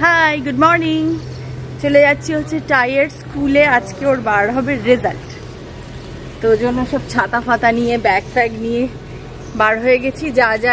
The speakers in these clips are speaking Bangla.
High, good morning. চলে যাচ্ছি হচ্ছে টাইয়ের স্কুলে। আজকে ওর বার হবে রেজাল্ট, তো ওই জন্য সব ছাতা ফাতা নিয়ে ব্যাগ ফ্যাগ নিয়ে বার হয়ে গেছি। যা যা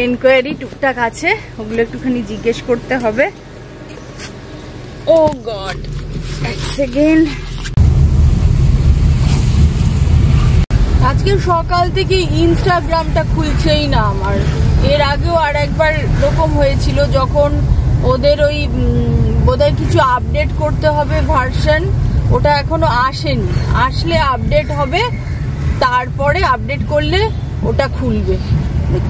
এনকোয়ারি টুকটাক আছে ওগুলো একটুখানি জিজ্ঞেস করতে হবে। ও গড, এক সেকেন্ড। আজকে সকাল থেকে ইনস্টাগ্রামটা খুলছেই না আমার। এর আগেও আর একবার এরকম হয়েছিল, যখন ওদের ওই বোধহয় কিছু আপডেট করতে হবে ভার্সন, ওটা এখনো আসেনি। আসলে আপডেট হবে, তারপরে আপডেট করলে ওটা খুলবে।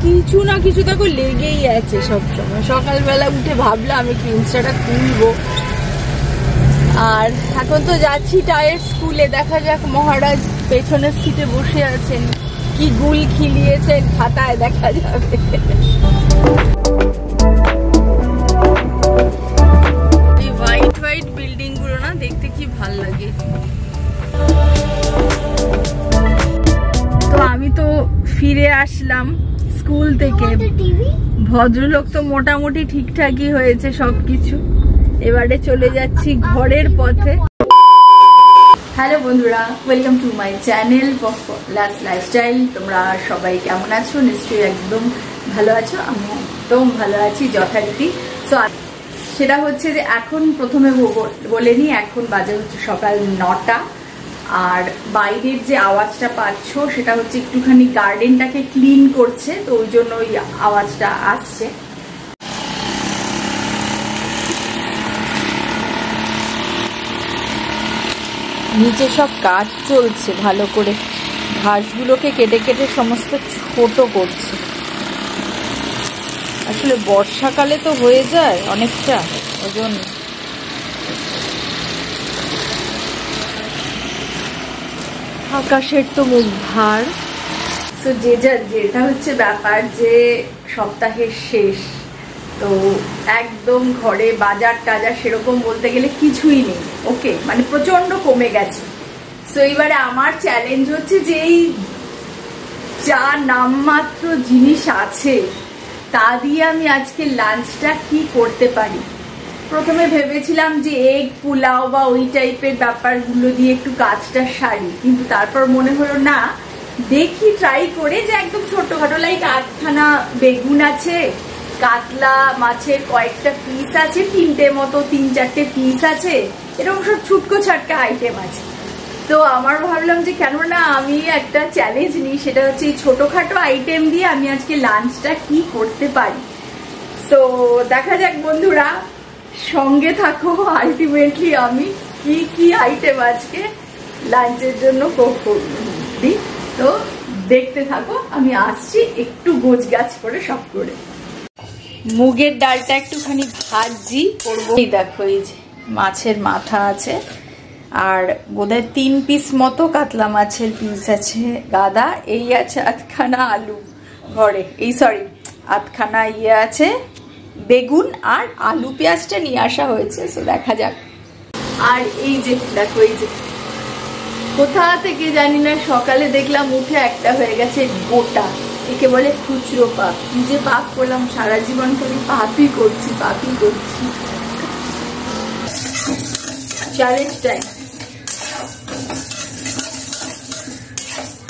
কিছু না কিছু দেখো লেগেই আছে সবসময়। সকালবেলা উঠে ভাবলাম একটু ইনস্টাটা খুলবো। আর এখন তো যাচ্ছি টাইয়ের স্কুলে। দেখা যাক, মহারাজ পেছনের সিটে বসে আছেন, কি গুল খিলিয়েছেন খাতায় দেখা যাবে। এই হোয়াইট হোয়াইট বিল্ডিং গুলো না দেখতে কি ভাল লাগে। তো আমি তো ফিরে আসলাম স্কুল থেকে। ভদ্রলোক তো মোটামুটি ঠিকঠাকই হয়েছে সবকিছু। এবারে চলে যাচ্ছি ঘরের পথে। হ্যালো বন্ধুরা, ওয়েলকাম টু মাই চ্যানেল পপলাস লাইফস্টাইল। তোমরা সবাই কেমন আছো? নিশ্চয়ই একদম ভালো আছো। আমি একদম ভালো আছি যথারীতি। সো সেটা হচ্ছে যে এখন প্রথমে বলে নিই, এখন বাজে হচ্ছে সকাল 9টা। আর বাইরের যে আওয়াজটা পাচ্ছ সেটা হচ্ছে একটুখানি গার্ডেনটাকে ক্লিন করছে, তো ওই জন্য ওই আওয়াজটা আসছে। নিচে সব কাজ চলছে ভালো করে, ঘাসগুলোকে কেটে কেটে সমস্ত ছোট করছে। আসলে বর্ষাকালে তো হয়ে যায় অনেকটা, ওই জন্য। আকাশের তো মুখ ভার। তো যেটা হচ্ছে ব্যাপার, যে সপ্তাহের শেষ, তো একদম ঘরে বাজার টাজার সেরকম বলতে গেলে কিছুই নেই। ওকে, মানে প্রচন্ড কমে গেছে। সো এবারে আমার চ্যালেঞ্জ হচ্ছে যে এই যা নামমাত্র জিনিস আছে তা দিয়ে আমি আজকে লাঞ্চটা কি করতে পারি। প্রথমে ভেবেছিলাম যে এগ পোলাও বা ওই টাইপের ব্যাপারগুলো দিয়ে একটু কাজটা সারি, কিন্তু তারপর মনে হলো না, দেখি ট্রাই করে যে একদম ছোটখাটো, লাইক 8খানা বেগুন আছে, কাতলা মাছের কয়েকটা পিস আছে, 3টে মতো 3-4টে পিস আছে, এরকম সব ছুটকো ছাটকা আইটেম আছে। তো আমার ভাবলাম যে কেন না আমি একটা চ্যালেঞ্জ নিই, সেটা হচ্ছে এই ছোটখাটো আইটেম দিয়ে আমি আজকে লাঞ্চটা কি করতে পারি। তো দেখা যাক বন্ধুরা, সঙ্গে থাকো। আলটিমেটলি আমি কি কি আইটেম আজকে লাঞ্চের জন্য দিই, তো দেখতে থাকো। আমি আসছি একটু গোছগাছ করে সব করে। মুগের ডালটা একটুখানি ভাজি করবো। এই দেখো, এই যে মাছের মাথা আছে, আর বোধহয় 3 পিস মতো কাতলা মাছের পিস আছে গাদা। এই আছে 8খানা আলু ঘরে, এই সরি 8খানা ইয়ে আছে বেগুন, আর আলু পেঁয়াজটা নিয়ে আসা হয়েছে। সো দেখা যাক। আর এই যে দেখো, এই যে কোথা থেকে জানি না সকালে দেখলাম উঠে একটা হয়ে গেছে গোটা। একে বলে খুচরো পাপ। কি যে পাপ করলাম, সারা জীবন খালি পাপই করছি। Challenge time.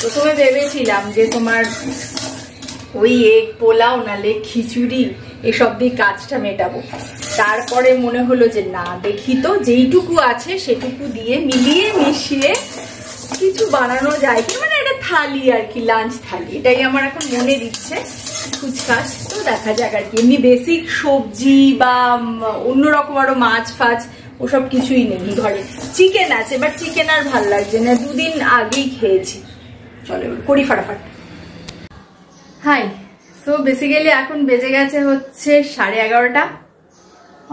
প্রথমে ভেবেছিলাম যে তোমার ওই এগ পোলাও নালে খিচুড়ি এসব দিয়ে কাজটা মেটাবো। তারপরে মনে হলো যে না, দেখি তো যেইটুকু আছে সেটুকু দিয়ে মিলিয়ে মিশিয়ে কিছু বানানো যায় কি, মানে একটা থালি আর কি, লাঞ্চ থালি। এটাই আমার এখন মনে দিচ্ছে কুচকাচ। তো দেখা যাক আর কি। এমনি বেসিক সবজি বা অন্যরকম আরো মাছ ফাছ ওসব কিছুই নেই ঘরে। চিকেন আছে, বাট চিকেন আর ভাল লাগছে না, 2 দিন আগেই খেয়েছি। চলো করি ফাটাফাট। হাই। সো বেসিক্যালি এখন বেজে গেছে হচ্ছে 11:30।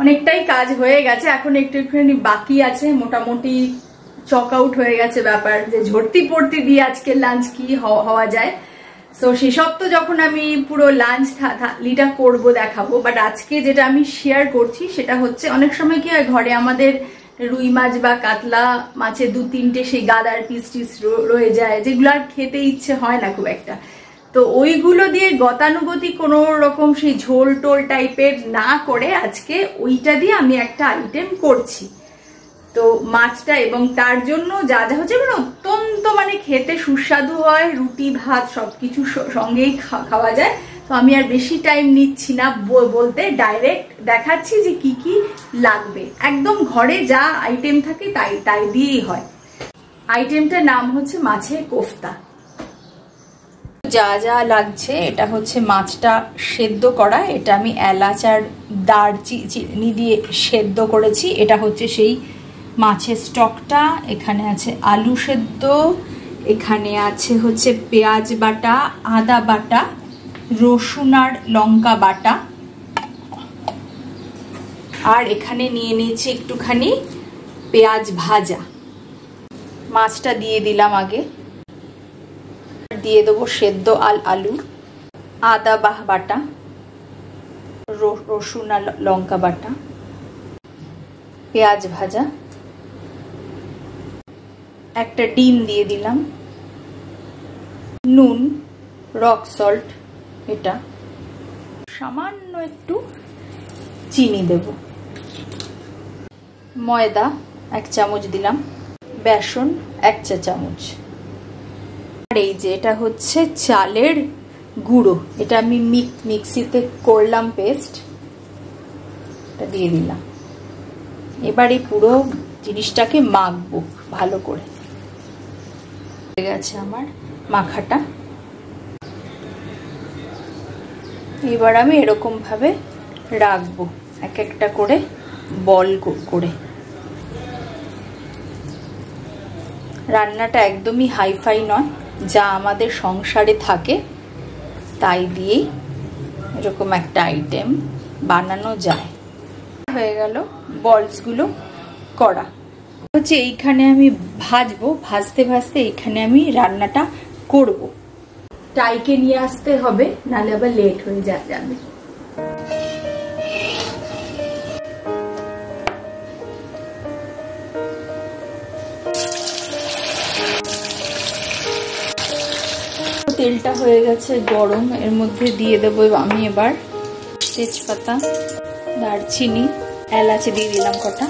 অনেকটাই কাজ হয়ে গেছে, এখন একটুখানি বাকি আছে। মোটামুটি চক আউট হয়ে গেছে ব্যাপার, যে ঝর্তি পড়তি দিয়ে আজকে লাঞ্চ কি হওয়া যায়। সো সেসব তো যখন আমি পুরো লাঞ্চ থালিটা করবো দেখাবো। বাট আজকে যেটা আমি শেয়ার করছি সেটা হচ্ছে, অনেক সময় কি হয় ঘরে আমাদের রুই মাছ বা কাতলা মাছের 2-3টে সেই গাদার পিস টিস রয়ে যায়, যেগুলো আর খেতে ইচ্ছে হয় না খুব একটা। তো ওইগুলো দিয়ে গতানুগতিক কোনো রকম সেই ঝোল টোল টাইপের না করে আজকে ওইটা দিয়ে আমি একটা আইটেম করছি। তো মাছটা এবং তার জন্য যা যা হচ্ছে মানে অত্যন্ত মানে খেতে সুস্বাদু হয়, রুটি ভাত সবকিছু সঙ্গেই খাওয়া যায়। তো আমি আর বেশি টাইম নিচ্ছি না বলতে, ডাইরেক্ট দেখাচ্ছি যে কি কি লাগবে। একদম ঘরে যা আইটেম থাকে তাই দিয়েই হয়। আইটেমটার নাম হচ্ছে মাছের কোফতা। যা যা লাগছে, এটা হচ্ছে মাছটা সেদ্ধ করা, এটা আমি এলাচ আর দারচিনি দিয়ে সেদ্ধ করেছি। এটা হচ্ছে সেই মাছের স্টকটা। এখানে আছে আলু সেদ্ধ, এখানে আছে হচ্ছে পেঁয়াজ বাটা, আদা বাটা, রসুন আর লঙ্কা বাটা, আর এখানে নিয়ে নিয়েছি একটুখানি পেঁয়াজ ভাজা। মাছটা দিয়ে দিলাম আগে, দিয়ে দেবো সেদ্ধ আলু, আদা বাটা, রসুন আর লঙ্কা বাটা, পেঁয়াজ ভাজা, একটা ডিম দিয়ে দিলাম, নুন, রক সল্ট, এটা সামান্য একটু চিনি দেব, ময়দা 1 চামচ দিলাম, বেসন 1 চা চামচ। আর এই যে এটা হচ্ছে চালের গুঁড়ো, এটা আমি মিক্সিতে করলাম পেস্ট, এটা দিয়ে দিলাম। এবার এই পুরো জিনিসটাকে মাখবো ভালো করে। হয়ে গেছে আমার মাখাটা। এবার আমি এরকম ভাবে রাখবো এক একটা করে বল করে। রান্নাটা একদমই হাইফাই নয়, যা আমাদের সংসারে থাকে তাই দিয়েই এরকম একটা আইটেম বানানো যায়। হয়ে গেল বলসগুলো করা। হচ্ছে এইখানে আমি ভাজবো, ভাজতে ভাজতে এইখানে আমি রান্নাটা করব। টাইকে নিয়ে আসতে হবে, নাহলে আবার লেট হয়ে যাবে। তেলটা হয়ে গেছে গরম, এর মধ্যে দিয়ে দেবো আমি এবার তেজপাতা, দারচিনি, এলাচ দিয়ে দিলাম কটা,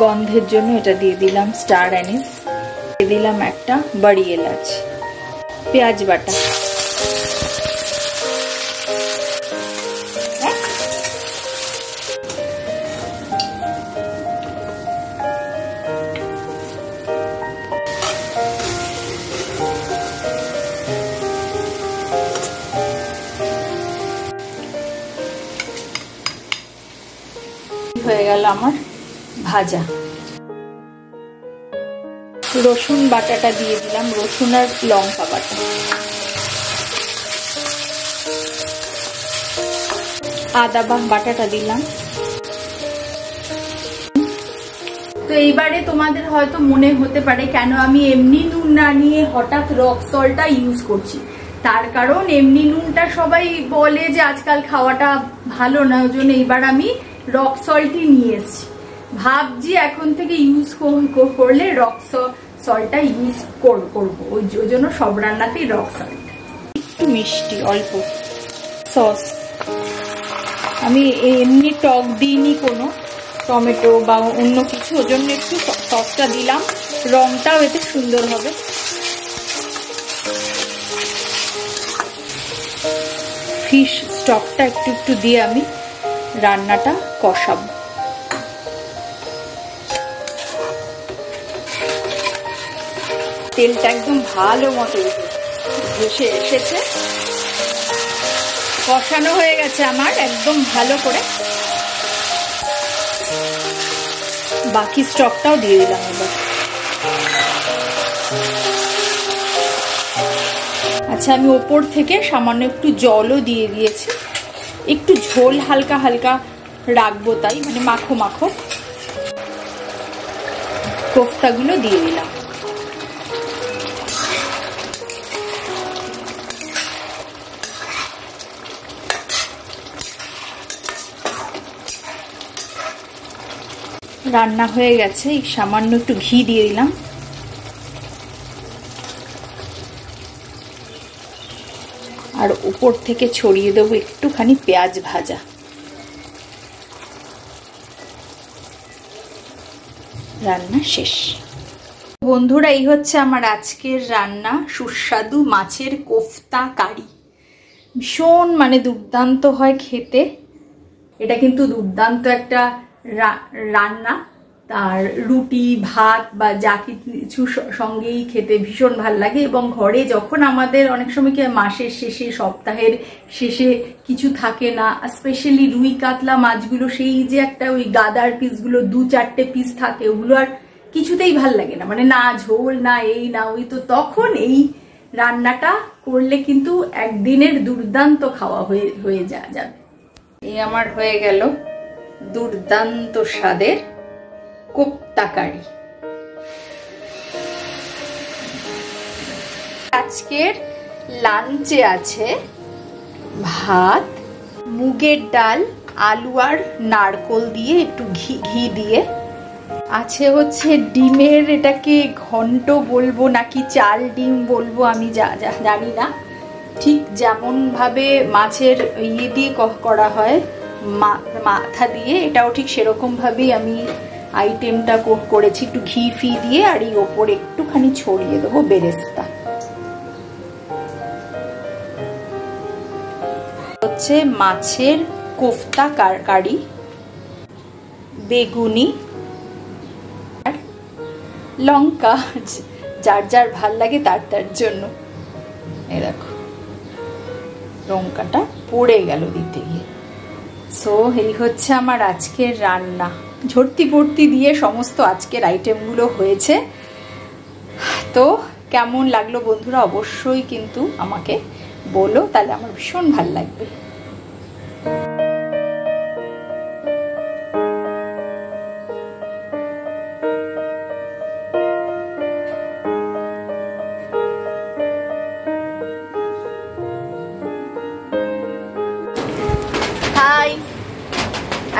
গন্ধের জন্য এটা দিয়ে দিলাম স্টার অ্যানিস, দিয়ে দিলাম একটা বড়ি এলাচ, পেঁয়াজ বাটা, হয়ে গেল আমার ভাজা। রসুন বাটাটা দিয়ে দিলাম, রসুন আর লঙ্কা বাটা, আদা বাটাটা দিলাম। তো এইবারে তোমাদের হয়তো মনে হতে পারে কেন আমি এমনি নুন না নিয়ে হঠাৎ রক সল্টটা ইউজ করছি। তার কারণ এমনি নুনটা সবাই বলে যে আজকাল খাওয়াটা ভালো না, ওই জন্য এইবার আমি রক সল্টই নিয়ে এসছি। ভাবছি এখন থেকে ইউজ করলে রক সল্টটা ইউজ করবো, ওই জন্য সব রান্নাতেই রক সল্ট। একটু মিষ্টি, অল্প সস, আমি এমনি টক দিইনি কোনো, টমেটো বা অন্য কিছু, ওই জন্য একটু সসটা দিলাম, রংটাও এতে সুন্দর হবে। ফিশ স্টকটা একটু একটু দিয়ে আমি রান্নাটা কষাবো। তেলটা একদম ভালো মতো ভেসে এসেছে, কষানো হয়ে গেছে আমার একদম ভালো করে। বাকি স্টকটাও দিয়ে দিলাম এবার। আচ্ছা, আমি ওপর থেকে সামান্য একটু জলও দিয়ে দিয়েছি, একটু ঝোল হালকা হালকা রাখবো তাই, মানে মাখো মাখো। কোফতাগুলো দিয়ে দিলাম। রান্না হয়ে গেছে, সামান্য একটু ঘি দিয়ে দিলাম। আর উপর থেকে ছড়িয়ে দেবো একটুখানি পেঁয়াজ ভাজা। রান্না শেষ। বন্ধুরা, এই হচ্ছে আমার আজকের রান্না, সুস্বাদু মাছের কোফতা কারি। ভীষণ মানে দুর্দান্ত হয় খেতে। এটা কিন্তু দুর্দান্ত একটা রান্না। তার রুটি ভাত বা যা কিছু সঙ্গেই খেতে ভীষণ ভাল লাগে। এবং ঘরে যখন আমাদের অনেক সময় কি মাসের শেষে সপ্তাহের শেষে কিছু থাকে না, স্পেশালি রুই কাতলা মাছগুলো, সেই যে একটা ওই গাদার পিসগুলো 2-4টে পিস থাকে, ওগুলো আর কিছুতেই ভাল লাগে না, মানে না ঝোল না এই না ওই। তো তখন এই রান্নাটা করলে কিন্তু একদিনের দুর্দান্ত খাওয়া হয়ে যাবে। এই আমার হয়ে গেল দুর্দান্ত স্বাদের কোফতা কারি। আজকের লাঞ্চে আছে ভাত, মুগের ডাল, আলু আর নারকোল দিয়ে একটু ঘি দিয়ে, আছে হচ্ছে ডিমের, এটাকে ঘন্ট বলবো নাকি চাল ডিম বলবো আমি জানি না, ঠিক যেমন ভাবে মাছের ইয়ে দিয়ে করা হয় মাথা দিয়ে, এটাও ঠিক সেরকম ভাবেই আমি আইটেমটা করেছি, একটু ঘি ফি দিয়ে। আর এই ওপরে একটুখানি ছড়িয়ে দেবো বেরেস্তা। হচ্ছে মাছের কোফতা কারি, বেগুনি আর লঙ্কা, যার যার ভাল লাগে তার জন্য। এই দেখো লঙ্কাটা পড়ে গেল দিতে গিয়ে। সো এই হচ্ছে আমার আজকের রান্না, ঝর্তি ভর্তি দিয়ে সমস্ত আজকের আইটেমগুলো হয়েছে। তো কেমন লাগলো বন্ধুরা অবশ্যই কিন্তু আমাকে বলো, তাহলে আমার ভীষণ ভাল লাগবে।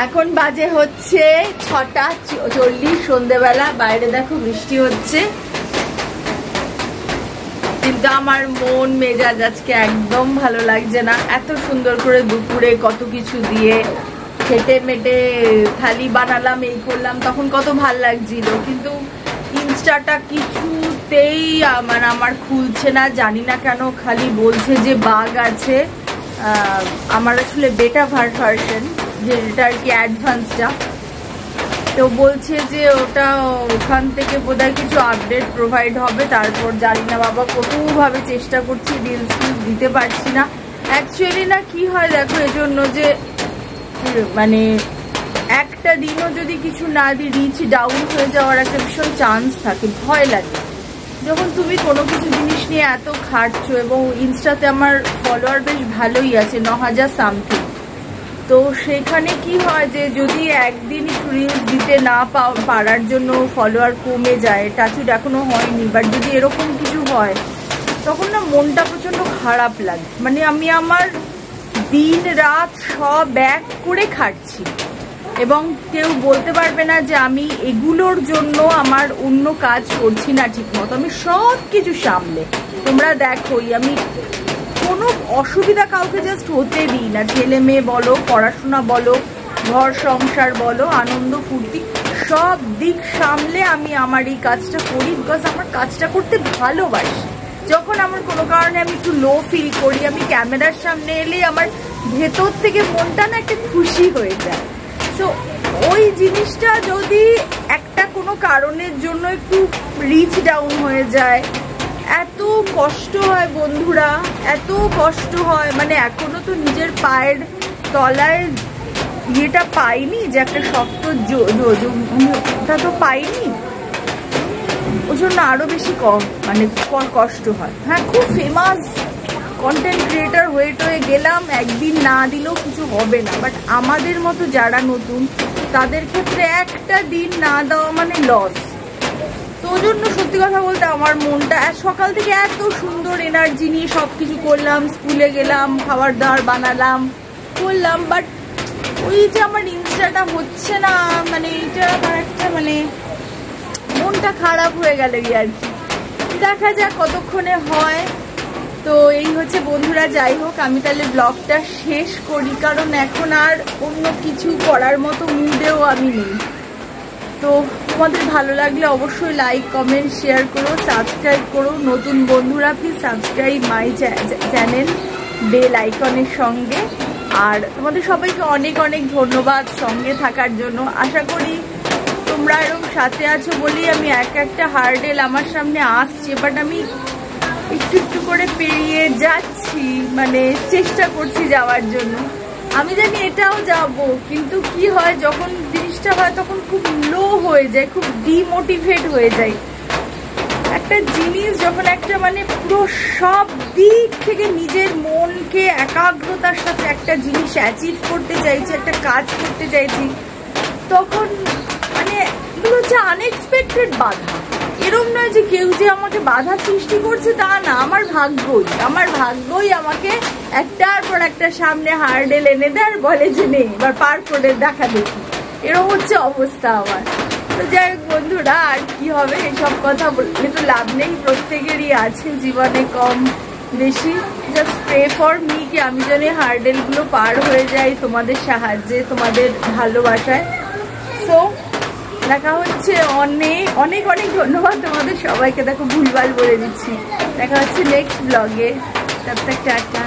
এখন বাজে হচ্ছে 6:40 সন্ধ্যেবেলা। বাইরে দেখো বৃষ্টি হচ্ছে, কিন্তু আমার মন মেজাজ আজকে একদম ভালো লাগছে না। এত সুন্দর করে দুপুরে কত কিছু দিয়ে খেটে মেটে থালি বানালাম, এই করলাম, তখন কত ভাল লাগছিল, কিন্তু ইনস্টাটা কিছুতেই মানে আমার খুলছে না, জানি না কেন। খালি বলছে যে বাগ আছে। আমার আসলে বেটা ভার্সন, যেটা আর কি অ্যাডভান্সটা, তো বলছে যে ওটা ওখান থেকে বোধহয় কিছু আপডেট প্রোভাইড হবে, তারপর জানি না বাবা, কতভাবে চেষ্টা করছি, রিলস দিতে পারছি না। অ্যাকচুয়ালি না কি হয় দেখো, এজন্য যে মানে একটা দিনও যদি কিছু না দিই রিচ ডাউন হয়ে যাওয়ার একটা ভীষণ চান্স থাকে, ভয় লাগে। যখন তুমি কোনো কিছু জিনিস নিয়ে এত খাটছো, এবং ইনস্টাতে আমার ফলোয়ার বেশ ভালোই আছে, 9,000 সামথিং। তো সেখানে কি হয় যে যদি একদিন একটু রিলস দিতে না পারার জন্য ফলোয়ার কমে যায়, টাচুড এখনো হয়নি, বাট যদি এরকম কিছু হয় তখন না মনটা প্রচণ্ড খারাপ লাগে। মানে আমি আমার দিন রাত সব এক করে খাটছি, এবং কেউ বলতে পারবে না যে আমি এগুলোর জন্য আমার অন্য কাজ করছি না ঠিক মতো। আমি সব কিছু সামলে, তোমরা দেখোই, আমি কোনো অসুবিধা কাউকে জাস্ট হতে দিই না। ছেলে মেয়ে বলো, পড়াশোনা বলো, ঘর সংসার বলো, আনন্দ ফুর্তি, সব দিক সামলে আমি আমার এই কাজটা করি, বিকজ আমার কাজটা করতে ভালোবাসি। যখন আমার কোনো কারণে আমি একটু লো ফিল করি, আমি ক্যামেরার সামনে এলে আমার ভেতর থেকে মনটা না একটা খুশি হয়ে যায়। সো ওই জিনিসটা যদি একটা কোনো কারণের জন্য একটু রিচ ডাউন হয়ে যায়, এত কষ্ট হয় বন্ধুরা, এত কষ্ট হয়। মানে এখনো তো নিজের পায়ের তলায় ইয়েটা পাইনি, যে একটা শক্ত ওটা তো পাইনি, ওই জন্য আরো বেশি মানে কষ্ট হয়। হ্যাঁ, খুব ফেমাস কন্টেন্ট ক্রিয়েটার হয়ে গেলাম, একদিন না দিলেও কিছু হবে না, বাট আমাদের মতো যারা নতুন তাদের ক্ষেত্রে একটা দিন না দেওয়া মানে লস। তো ওই জন্য সত্যি কথা বলতে আমার মনটা সকাল থেকে এত সুন্দর এনার্জি নিয়ে সব কিছু করলাম, স্কুলে গেলাম, খাবার দাবার বানালাম, করলাম, বাট ওই যে আমার ইনস্টাটা হচ্ছে না, মানে এইটা আমার একটা মানে মনটা খারাপ হয়ে গেল আর কি। দেখা যাক কতক্ষণে হয়। তো এই হচ্ছে বন্ধুরা, যাই হোক আমি তাহলে ব্লগটা শেষ করি, কারণ এখন আর অন্য কিছু করার মতো মুডেও আমি নেই। তো তোমাদের ভালো লাগলে অবশ্যই লাইক কমেন্ট শেয়ার করো, সাবস্ক্রাইব করো। নতুন বন্ধুরা please subscribe my channel bell আইকনের সঙ্গে। আর তোমাদের সবাইকে অনেক অনেক ধন্যবাদ সঙ্গে থাকার জন্য। আশা করি তোমরা এরকম সাথে আছো বলেই আমি একটা হার্ডেল আমার সামনে আসছে, বাট আমি একটু একটু করে পেরিয়ে যাচ্ছি, মানে চেষ্টা করছি যাওয়ার জন্য। আমি জানি এটাও যাব, কিন্তু কি হয় যখন জিনিসটা হয় তখন খুব লো হয়ে যায়, খুব ডিমোটিভেট হয়ে যায়। একটা জিনিস যখন একটা মানে পুরো সব দিক থেকে নিজের মনকে একাগ্রতার সাথে একটা জিনিস অ্যাচিভ করতে চাইছি, একটা কাজ করতে চাইছি, তখন মানে এগুলো হচ্ছে আনএক্সপেক্টেড বাধা। এরম নয় যে কেউ যে আমাকে বাধা সৃষ্টি করছে তা না, আমার ভাগ্যই আমাকে একটার পর একটা সামনে হার্ডেল এনে দেয় আর বলে যে নেই এবার পার করে দেখা দেখি। এরকম হচ্ছে অবস্থা আমার। তো যাই হোক বন্ধুরা, আর কি হবে, এসব কথা বললে তো লাভ নেই, প্রত্যেকেরই আছে জীবনে কম বেশি। জাস্ট প্রে ফর মি কি আমি যেন হার্ডেলগুলো পার হয়ে যাই তোমাদের সাহায্যে, তোমাদের ভালোবাসায়। সো দেখা হচ্ছে, অনেক অনেক অনেক ধন্যবাদ তোমাদের সবাইকে। দেখো ভুলভাল বলে দিচ্ছি। দেখা হচ্ছে নেক্সট ব্লগে। তব তক টাটা।